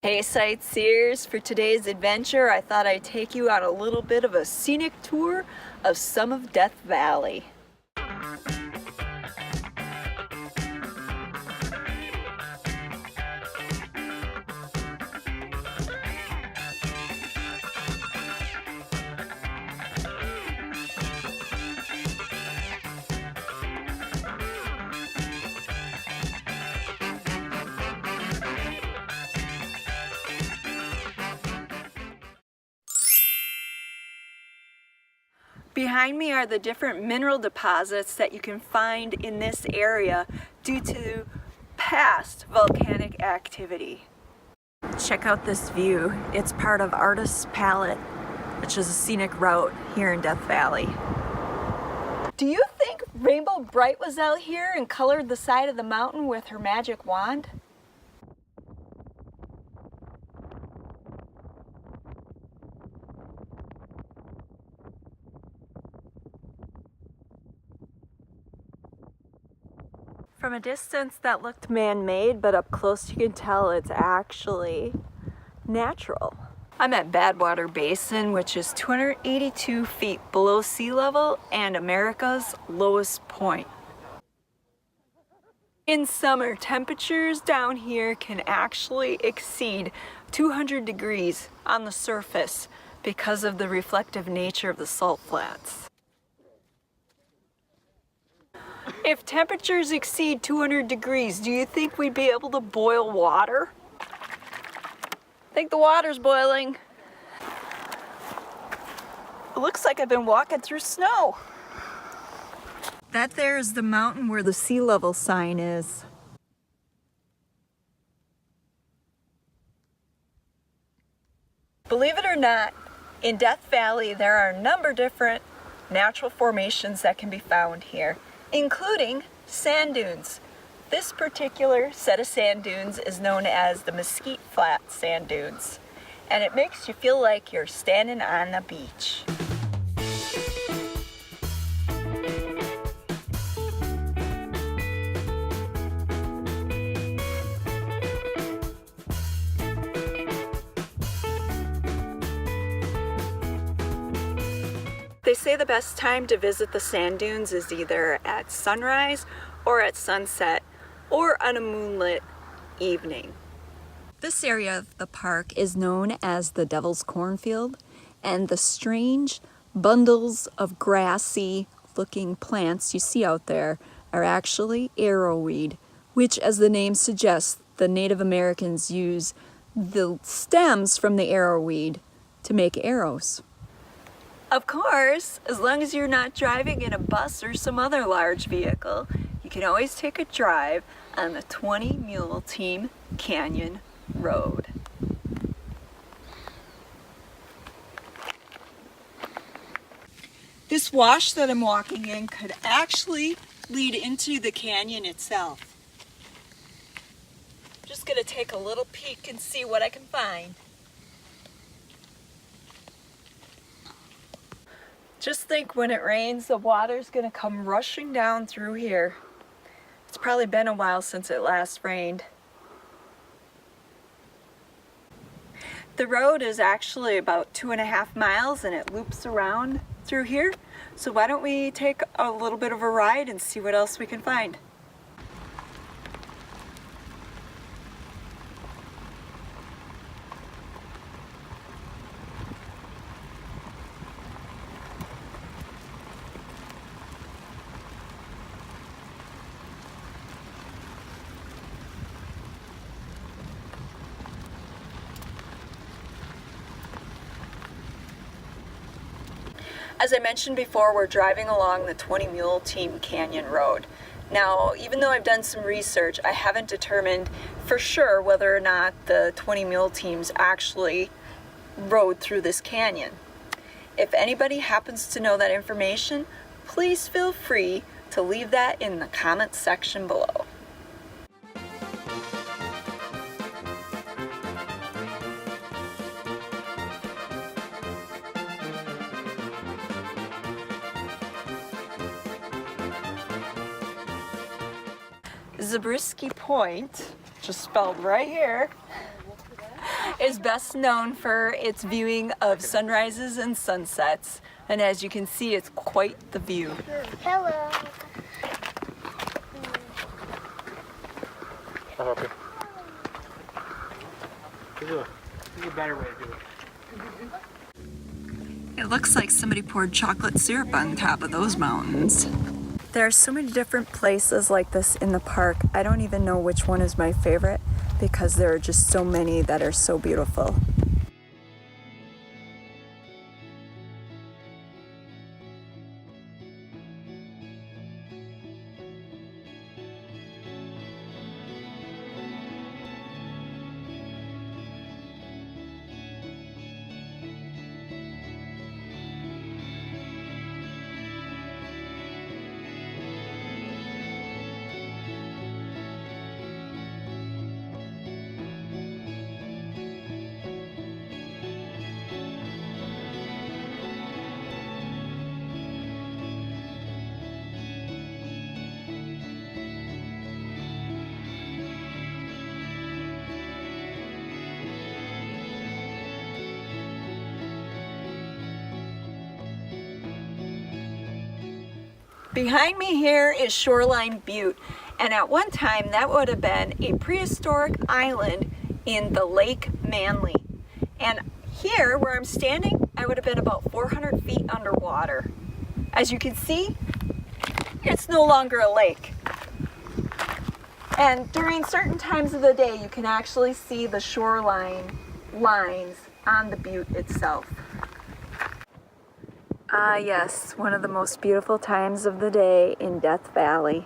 Hey sightseers, for today's adventure I thought I'd take you on a little bit of a scenic tour of some of Death Valley. Behind me are the different mineral deposits that you can find in this area due to past volcanic activity. Check out this view. It's part of Artist's Palette, which is a scenic route here in Death Valley. Do you think Rainbow Bright was out here and colored the side of the mountain with her magic wand? From a distance that looked man-made, but up close you can tell it's actually natural. I'm at Badwater Basin, which is 282 feet below sea level and America's lowest point. In summer, temperatures down here can actually exceed 200 degrees on the surface because of the reflective nature of the salt flats. If temperatures exceed 200 degrees, do you think we'd be able to boil water? I think the water's boiling. It looks like I've been walking through snow. That there is the mountain where the sea level sign is. Believe it or not, in Death Valley there are a number of different natural formations that can be found here, including sand dunes. This particular set of sand dunes is known as the Mesquite Flat Sand Dunes, and it makes you feel like you're standing on the beach. They say the best time to visit the sand dunes is either at sunrise or at sunset or on a moonlit evening. This area of the park is known as the Devil's Cornfield, and the strange bundles of grassy looking plants you see out there are actually arrowweed, which, as the name suggests, the Native Americans use the stems from the arrowweed to make arrows. Of course, as long as you're not driving in a bus or some other large vehicle, you can always take a drive on the 20 Mule Team Canyon Road. This wash that I'm walking in could actually lead into the canyon itself. I'm just going to take a little peek and see what I can find. Just think, when it rains, the water's gonna come rushing down through here. It's probably been a while since it last rained. The road is actually about 2.5 miles and it loops around through here. So why don't we take a little bit of a ride and see what else we can find. As I mentioned before, we're driving along the 20 Mule Team Canyon Road. Now, even though I've done some research, I haven't determined for sure whether or not the 20 Mule Teams actually rode through this canyon. If anybody happens to know that information, please feel free to leave that in the comments section below. Zabriskie Point, just spelled right here, is best known for its viewing of sunrises and sunsets, and as you can see, it's quite the view. Hello. I'll help you. There's a better way to do it. It looks like somebody poured chocolate syrup on top of those mountains. There are so many different places like this in the park. I don't even know which one is my favorite because there are just so many that are so beautiful. Behind me here is Shoreline Butte, and at one time that would have been a prehistoric island in the Lake Manly. And here where I'm standing, I would have been about 400 feet underwater. As you can see, it's no longer a lake. And during certain times of the day, you can actually see the shoreline lines on the butte itself. Ah yes, one of the most beautiful times of the day in Death Valley.